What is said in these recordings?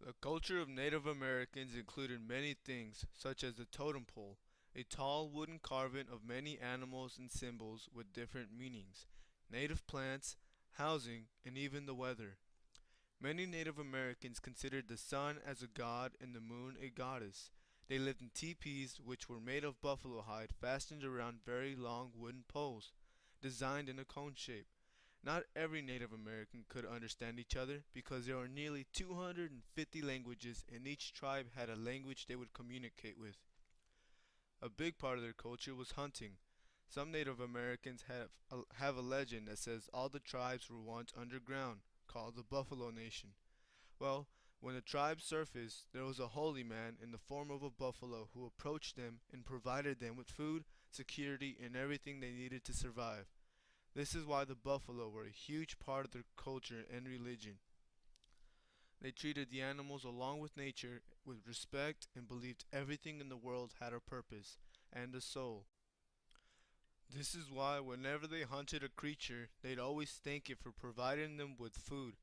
The culture of Native Americans included many things, such as the totem pole, a tall wooden carving of many animals and symbols with different meanings, native plants, housing, and even the weather. Many Native Americans considered the sun as a god and the moon a goddess. They lived in teepees which were made of buffalo hide fastened around very long wooden poles, designed in a cone shape. Not every Native American could understand each other because there are nearly 250 languages and each tribe had a language they would communicate with. A big part of their culture was hunting. Some Native Americans have a legend that says all the tribes were once underground, called the Buffalo Nation. Well, when the tribes surfaced, there was a holy man in the form of a buffalo who approached them and provided them with food, security, and everything they needed to survive. This is why the buffalo were a huge part of their culture and religion. They treated the animals along with nature with respect and believed everything in the world had a purpose and a soul. This is why whenever they hunted a creature, they'd always thank it for providing them with food.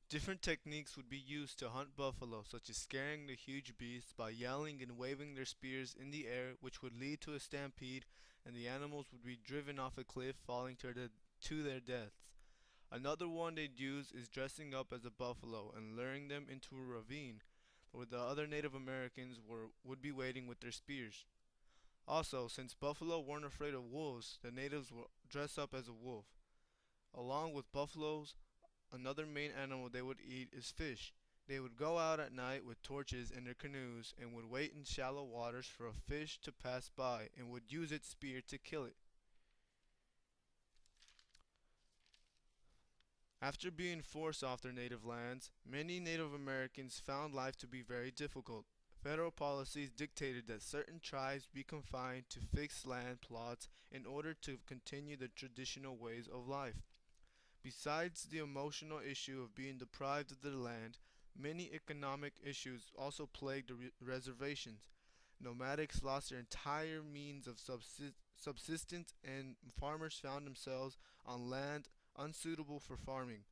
Different techniques would be used to hunt buffalo, such as scaring the huge beasts by yelling and waving their spears in the air, which would lead to a stampede, and the animals would be driven off a cliff, falling to their deaths. Another one they'd use is dressing up as a buffalo and luring them into a ravine where the other Native Americans would be waiting with their spears. Also, since buffalo weren't afraid of wolves, the natives would dress up as a wolf. Along with buffaloes, another main animal they would eat is fish. They would go out at night with torches in their canoes and would wait in shallow waters for a fish to pass by and would use its spear to kill it. After being forced off their native lands, many Native Americans found life to be very difficult. Federal policies dictated that certain tribes be confined to fixed land plots in order to continue the traditional ways of life. Besides the emotional issue of being deprived of their land, many economic issues also plagued the reservations. Nomadics lost their entire means of subsistence, and farmers found themselves on land unsuitable for farming.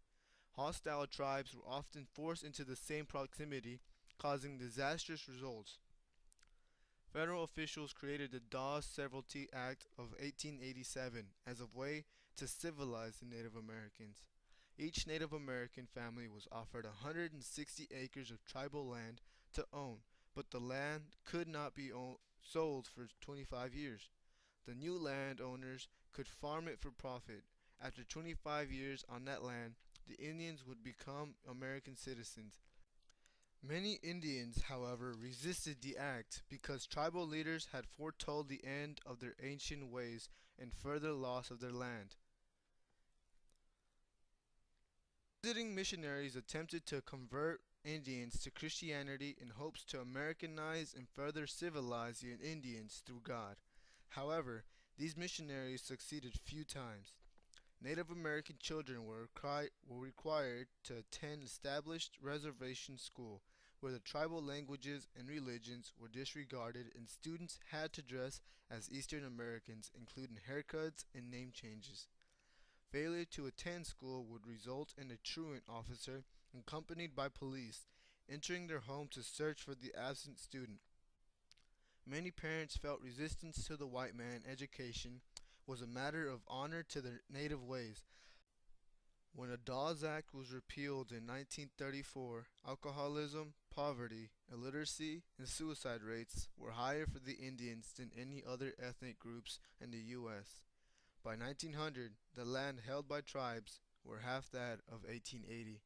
Hostile tribes were often forced into the same proximity, causing disastrous results. Federal officials created the Dawes Severalty Act of 1887 as a way to civilize the Native Americans. Each Native American family was offered 160 acres of tribal land to own, but the land could not be sold for 25 years. The new landowners could farm it for profit. After 25 years on that land, the Indians would become American citizens. Many Indians, however, resisted the act because tribal leaders had foretold the end of their ancient ways and further loss of their land. Visiting missionaries attempted to convert Indians to Christianity in hopes to Americanize and further civilize the Indians through God. However, these missionaries succeeded few times. Native American children were required to attend established reservation school, where the tribal languages and religions were disregarded and students had to dress as Eastern Americans, including haircuts and name changes. Failure to attend school would result in a truant officer, accompanied by police, entering their home to search for the absent student. Many parents felt resistance to the white man education was a matter of honor to their native ways. When the Dawes Act was repealed in 1934, alcoholism, poverty, illiteracy, and suicide rates were higher for the Indians than any other ethnic groups in the U.S. By 1900, the land held by tribes were half that of 1880.